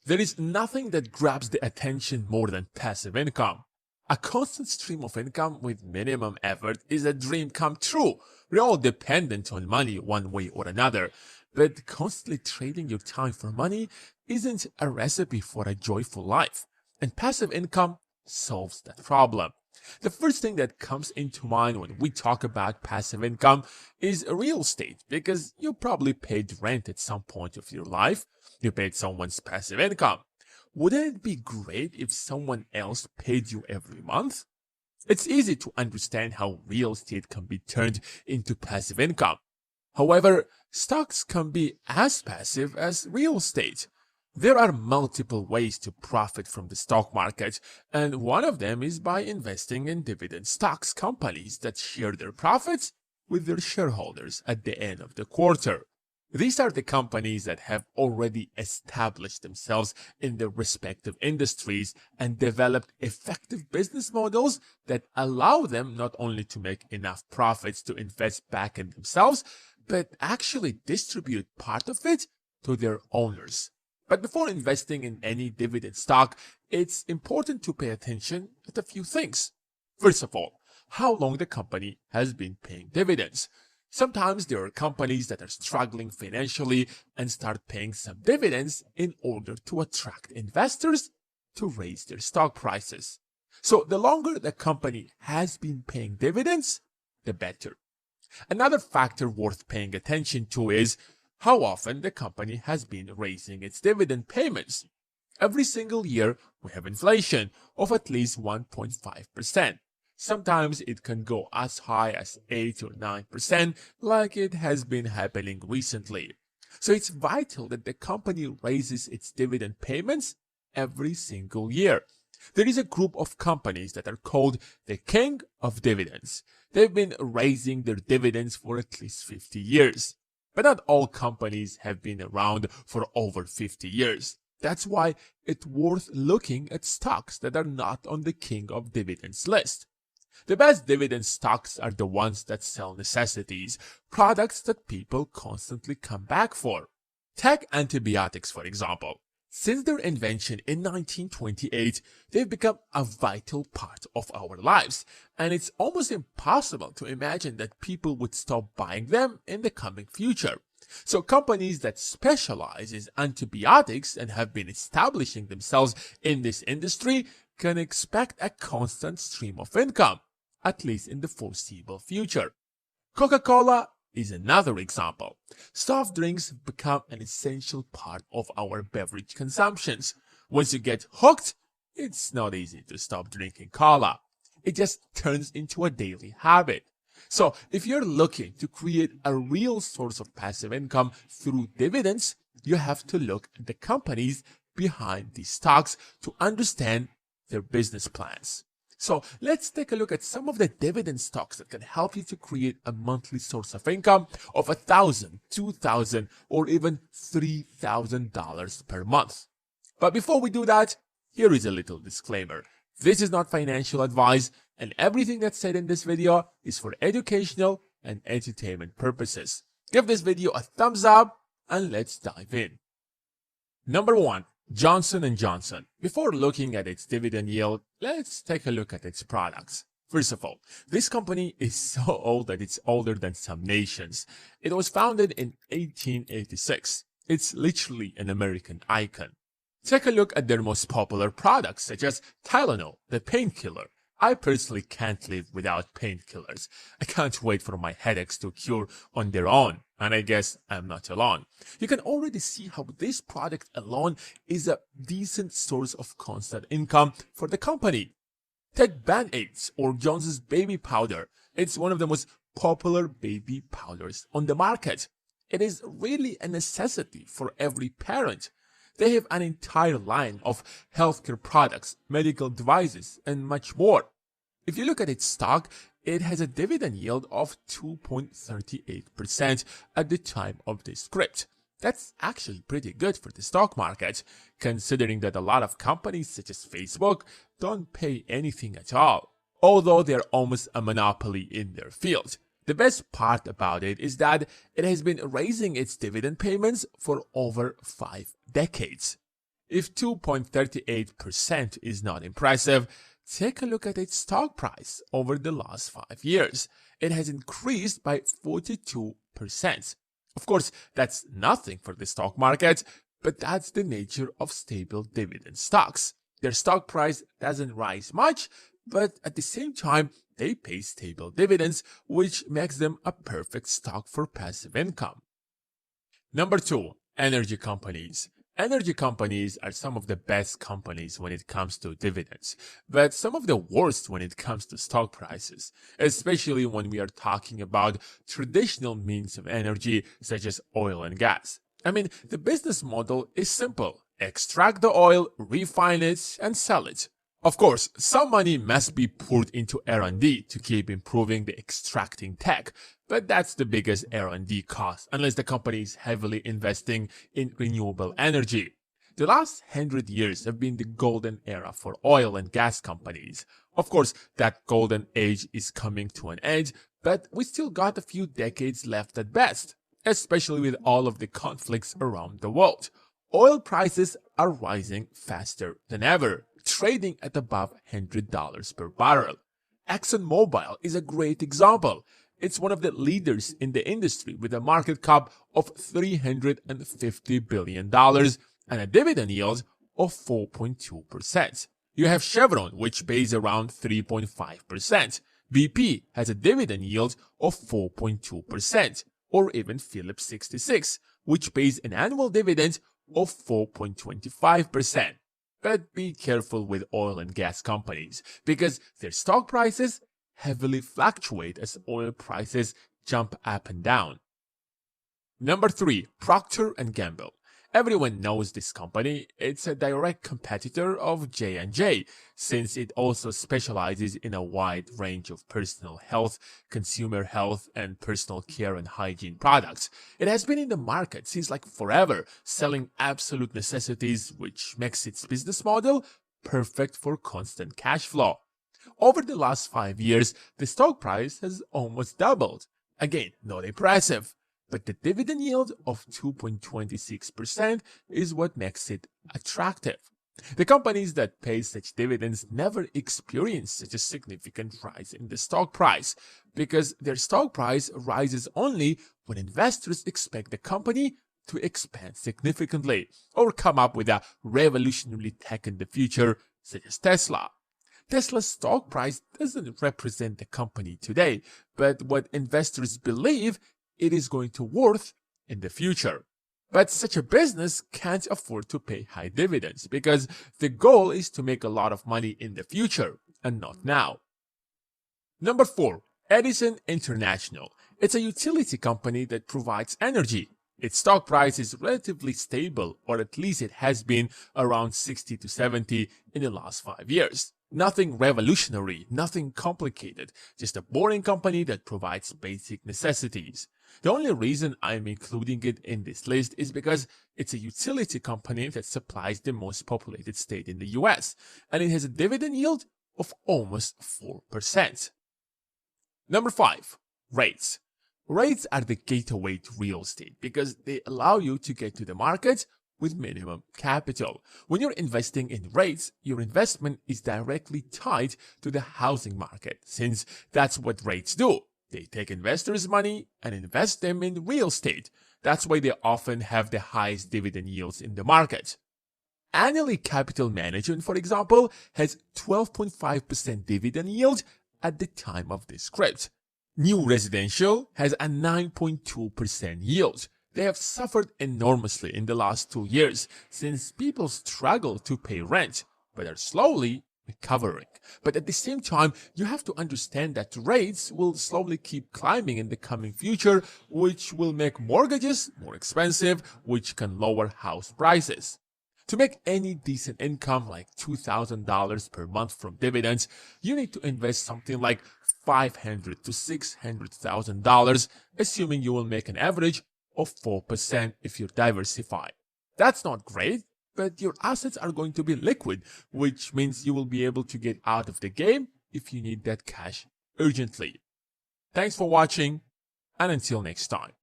There is nothing that grabs the attention more than passive income. A constant stream of income with minimum effort is a dream come true. We're all dependent on money one way or another, but constantly trading your time for money isn't a recipe for a joyful life, and passive income solves that problem. The first thing that comes into mind when we talk about passive income is real estate, because you probably paid rent at some point of your life. You paid someone's passive income. Wouldn't it be great if someone else paid you every month? It's easy to understand how real estate can be turned into passive income. However, stocks can be as passive as real estate. There are multiple ways to profit from the stock market, and one of them is by investing in dividend stocks companies that share their profits with their shareholders at the end of the quarter. These are the companies that have already established themselves in their respective industries and developed effective business models that allow them not only to make enough profits to invest back in themselves, but actually distribute part of it to their owners. But before investing in any dividend stock, it's important to pay attention to a few things. First of all, how long the company has been paying dividends. Sometimes there are companies that are struggling financially and start paying some dividends in order to attract investors to raise their stock prices. So the longer the company has been paying dividends, the better. Another factor worth paying attention to is how often the company has been raising its dividend payments. Every single year, we have inflation of at least 1.5%. Sometimes it can go as high as 8 or 9%, like it has been happening recently. So it's vital that the company raises its dividend payments every single year. There is a group of companies that are called the King of Dividends. They've been raising their dividends for at least 50 years. But not all companies have been around for over 50 years. That's why it's worth looking at stocks that are not on the King of Dividends list. The best dividend stocks are the ones that sell necessities, products that people constantly come back for. Take antibiotics, for example. Since their invention in 1928, they've become a vital part of our lives, and it's almost impossible to imagine that people would stop buying them in the coming future. So companies that specialize in antibiotics and have been establishing themselves in this industry can expect a constant stream of income, at least in the foreseeable future. Coca-Cola is another example. Soft drinks become an essential part of our beverage consumptions. Once you get hooked, it's not easy to stop drinking cola. It just turns into a daily habit. So if you're looking to create a real source of passive income through dividends, you have to look at the companies behind these stocks to understand their business plans. So let's take a look at some of the dividend stocks that can help you to create a monthly source of income of $1,000, $2,000, or even $3,000 per month. But before we do that, here is a little disclaimer. This is not financial advice, and everything that's said in this video is for educational and entertainment purposes. Give this video a thumbs up and let's dive in. Number 1. Johnson & Johnson. Before looking at its dividend yield, let's take a look at its products. First of all, this company is so old that it's older than some nations. It was founded in 1886. It's literally an American icon. Take a look at their most popular products, such as Tylenol, the painkiller. I personally can't live without painkillers. I can't wait for my headaches to cure on their own, and I guess I'm not alone. You can already see how this product alone is a decent source of constant income for the company. Take Band-Aids or John's baby powder. It's one of the most popular baby powders on the market. It is really a necessity for every parent. They have an entire line of healthcare products, medical devices, and much more. If you look at its stock, it has a dividend yield of 2.38% at the time of this script. That's actually pretty good for the stock market, considering that a lot of companies such as Facebook don't pay anything at all, although they're almost a monopoly in their field. The best part about it is that it has been raising its dividend payments for over 5 decades. If 2.38% is not impressive, take a look at its stock price over the last 5 years. It has increased by 42%. Of course, that's nothing for the stock market, but that's the nature of stable dividend stocks. Their stock price doesn't rise much, but at the same time, they pay stable dividends, which makes them a perfect stock for passive income. Number 2, energy companies. Energy companies are some of the best companies when it comes to dividends, but some of the worst when it comes to stock prices, especially when we are talking about traditional means of energy such as oil and gas. I mean, the business model is simple. Extract the oil, refine it, and sell it. Of course, some money must be poured into R&D to keep improving the extracting tech, but that's the biggest R&D cost unless the company is heavily investing in renewable energy. The last 100 years have been the golden era for oil and gas companies. Of course, that golden age is coming to an end, but we still got a few decades left at best, especially with all of the conflicts around the world. Oil prices are rising faster than ever, trading at above $100 per barrel. ExxonMobil is a great example. It's one of the leaders in the industry with a market cap of $350 billion and a dividend yield of 4.2%. You have Chevron, which pays around 3.5%. BP has a dividend yield of 4.2%, or even Phillips 66, which pays an annual dividend of 4.25%. But be careful with oil and gas companies because their stock prices heavily fluctuate as oil prices jump up and down. Number 3, Procter & Gamble. Everyone knows this company. It's a direct competitor of J&J, since it also specializes in a wide range of personal health, consumer health, and personal care and hygiene products. It has been in the market since like forever, selling absolute necessities, which makes its business model perfect for constant cash flow. Over the last 5 years, the stock price has almost doubled. Again, not impressive. But the dividend yield of 2.26% is what makes it attractive. The companies that pay such dividends never experience such a significant rise in the stock price because their stock price rises only when investors expect the company to expand significantly or come up with a revolutionary tech in the future, such as Tesla. Tesla's stock price doesn't represent the company today, but what investors believe it is going to worth in the future. But such a business can't afford to pay high dividends because the goal is to make a lot of money in the future and not now. Number 4, Edison International. It's a utility company that provides energy. Its stock price is relatively stable, or at least it has been around 60 to 70 in the last 5 years. Nothing revolutionary, nothing complicated, just a boring company that provides basic necessities. The only reason I'm including it in this list is because it's a utility company that supplies the most populated state in the US, and it has a dividend yield of almost 4%. Number 5, REITs. REITs are the gateway to real estate because they allow you to get to the market with minimum capital. When you're investing in REITs, your investment is directly tied to the housing market, since that's what REITs do. They take investors' money and invest them in real estate. That's why they often have the highest dividend yields in the market. Annually Capital Management, for example, has 12.5% dividend yield at the time of this script. New Residential has a 9.2% yield. They have suffered enormously in the last 2 years since people struggle to pay rent, but are slowly recovering. But at the same time, you have to understand that rates will slowly keep climbing in the coming future, which will make mortgages more expensive, which can lower house prices. To make any decent income like $2,000 per month from dividends, you need to invest something like $500,000 to $600,000, assuming you will make an average of 4% if you diversify. That's not great, but your assets are going to be liquid, which means you will be able to get out of the game if you need that cash urgently. Thanks for watching, and until next time.